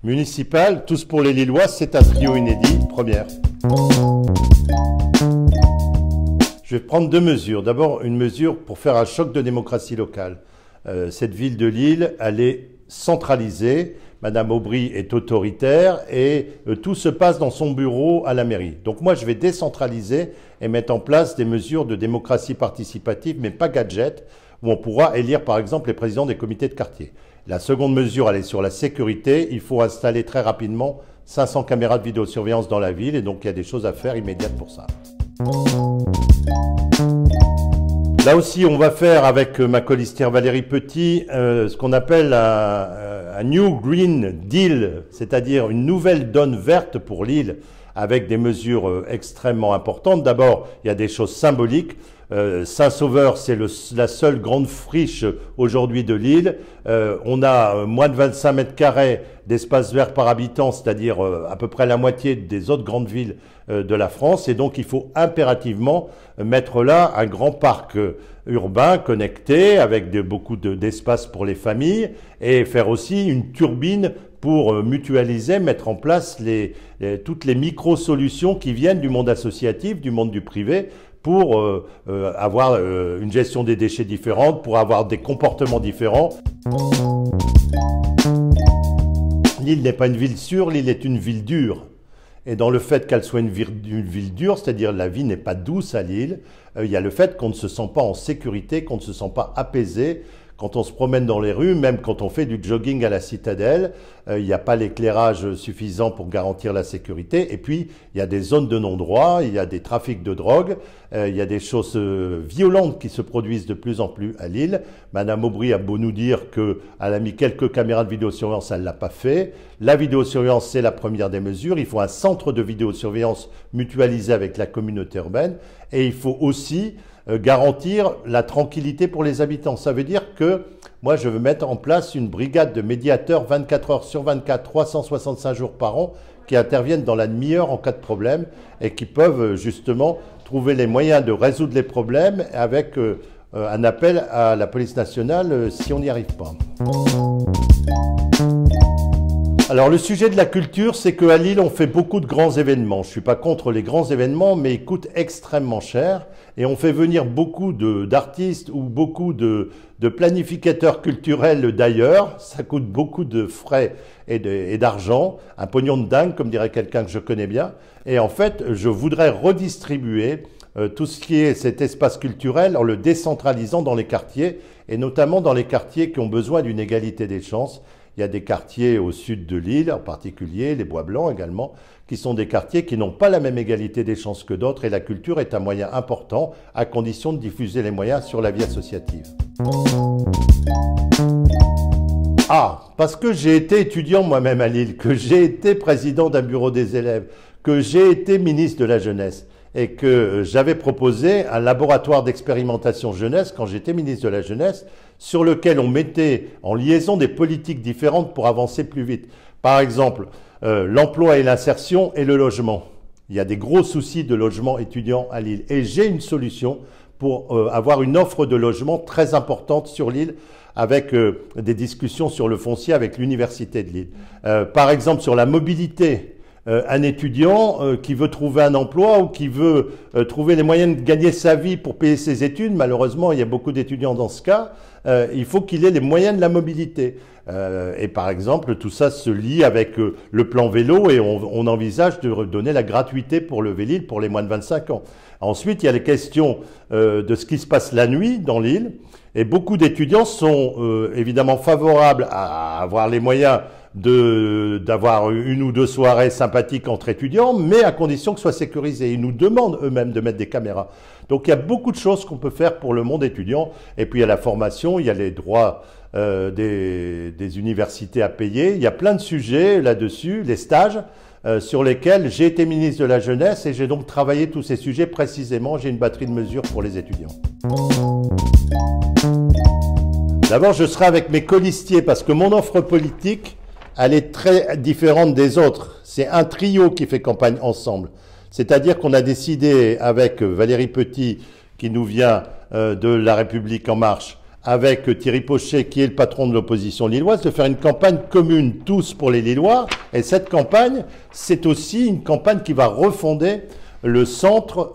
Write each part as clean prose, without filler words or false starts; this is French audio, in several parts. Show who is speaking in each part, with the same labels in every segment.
Speaker 1: Municipal, tous pour les Lillois, c'est un trio inédit, première. Je vais prendre deux mesures. D'abord, une mesure pour faire un choc de démocratie locale. Cette ville de Lille, elle est centralisée. Madame Aubry est autoritaire et tout se passe dans son bureau à la mairie. Donc moi, je vais décentraliser et mettre en place des mesures de démocratie participative, mais pas gadget, où on pourra élire par exemple les présidents des comités de quartier. La seconde mesure, elle est sur la sécurité. Il faut installer très rapidement 500 caméras de vidéosurveillance dans la ville et donc il y a des choses à faire immédiates pour ça. Là aussi, on va faire avec ma colistière Valérie Petit ce qu'on appelle un New Green Deal, c'est-à-dire une nouvelle donne verte pour Lille avec des mesures extrêmement importantes. D'abord, il y a des choses symboliques. Saint-Sauveur, c'est la seule grande friche aujourd'hui de Lille. On a moins de 25 mètres carrés d'espace vert par habitant, c'est-à-dire à peu près la moitié des autres grandes villes de la France. Et donc, il faut impérativement mettre là un grand parc urbain connecté avec beaucoup d'espace pour les familles et faire aussi une turbine pour mutualiser, mettre en place toutes les micro-solutions qui viennent du monde associatif, du monde du privé, pour avoir une gestion des déchets différente, pour avoir des comportements différents. Lille n'est pas une ville sûre, Lille est une ville dure. Et dans le fait qu'elle soit une ville dure, c'est-à-dire la vie n'est pas douce à Lille, il y a le fait qu'on ne se sent pas en sécurité, qu'on ne se sent pas apaisé. Quand on se promène dans les rues, même quand on fait du jogging à la Citadelle, il n'y a pas l'éclairage suffisant pour garantir la sécurité. Et puis, il y a des zones de non-droit, il y a des trafics de drogue, il y a des choses violentes qui se produisent de plus en plus à Lille. Madame Aubry a beau nous dire qu'elle a mis quelques caméras de vidéosurveillance, elle ne l'a pas fait. La vidéosurveillance, c'est la première des mesures. Il faut un centre de vidéosurveillance mutualisé avec la communauté urbaine. Et il faut aussi garantir la tranquillité pour les habitants. Ça veut dire que moi, je veux mettre en place une brigade de médiateurs 24 heures sur 24, 365 jours par an, qui interviennent dans la demi-heure en cas de problème et qui peuvent justement trouver les moyens de résoudre les problèmes avec un appel à la police nationale si on n'y arrive pas. Alors le sujet de la culture, c'est qu'à Lille, on fait beaucoup de grands événements. Je ne suis pas contre les grands événements, mais ils coûtent extrêmement cher. Et on fait venir beaucoup d'artistes ou beaucoup de planificateurs culturels d'ailleurs. Ça coûte beaucoup de frais et d'argent, un pognon de dingue, comme dirait quelqu'un que je connais bien. Et en fait, je voudrais redistribuer tout ce qui est cet espace culturel en le décentralisant dans les quartiers, et notamment dans les quartiers qui ont besoin d'une égalité des chances. Il y a des quartiers au sud de Lille, en particulier, les Bois Blancs également, qui sont des quartiers qui n'ont pas la même égalité des chances que d'autres, et la culture est un moyen important, à condition de diffuser les moyens sur la vie associative. Ah, parce que j'ai été étudiant moi-même à Lille, que j'ai été président d'un bureau des élèves, que j'ai été ministre de la Jeunesse, et que j'avais proposé un laboratoire d'expérimentation jeunesse quand j'étais ministre de la Jeunesse, sur lequel on mettait en liaison des politiques différentes pour avancer plus vite. Par exemple, l'emploi et l'insertion et le logement. Il y a des gros soucis de logement étudiant à Lille. Et j'ai une solution pour avoir une offre de logement très importante sur Lille, avec des discussions sur le foncier avec l'Université de Lille. Par exemple, sur la mobilité. Un étudiant qui veut trouver un emploi ou qui veut trouver les moyens de gagner sa vie pour payer ses études, malheureusement il y a beaucoup d'étudiants dans ce cas, il faut qu'il ait les moyens de la mobilité. Et par exemple, tout ça se lie avec le plan vélo et on envisage de donner la gratuité pour le Vélil pour les moins de 25 ans. Ensuite, il y a les questions de ce qui se passe la nuit dans l'île et beaucoup d'étudiants sont évidemment favorables à avoir les moyens d'avoir une ou deux soirées sympathiques entre étudiants, mais à condition que ce soit sécurisé. Ils nous demandent eux-mêmes de mettre des caméras. Donc il y a beaucoup de choses qu'on peut faire pour le monde étudiant. Et puis il y a la formation, il y a les droits des universités à payer. Il y a plein de sujets là-dessus, les stages, sur lesquels j'ai été ministre de la Jeunesse et j'ai donc travaillé tous ces sujets précisément. J'ai une batterie de mesures pour les étudiants. D'abord, je serai avec mes colistiers parce que mon offre politique, elle est très différente des autres. C'est un trio qui fait campagne ensemble. C'est-à-dire qu'on a décidé avec Valérie Petit, qui nous vient de La République En Marche, avec Thierry Pochet, qui est le patron de l'opposition lilloise, de faire une campagne commune, tous pour les Lillois. Et cette campagne, c'est aussi une campagne qui va refonder le centre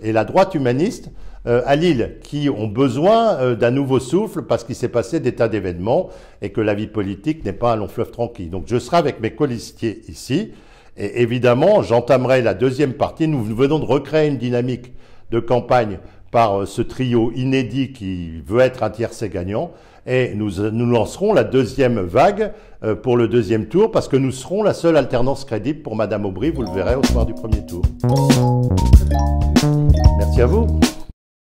Speaker 1: et la droite humaniste à Lille, qui ont besoin d'un nouveau souffle parce qu'il s'est passé des tas d'événements et que la vie politique n'est pas un long fleuve tranquille. Donc je serai avec mes colistiers ici et évidemment j'entamerai la deuxième partie. Nous venons de recréer une dynamique de campagne par ce trio inédit qui veut être un tiercé gagnant. Et nous lancerons la deuxième vague pour le deuxième tour parce que nous serons la seule alternance crédible pour Madame Aubry, vous le verrez au soir du premier tour. Merci à vous.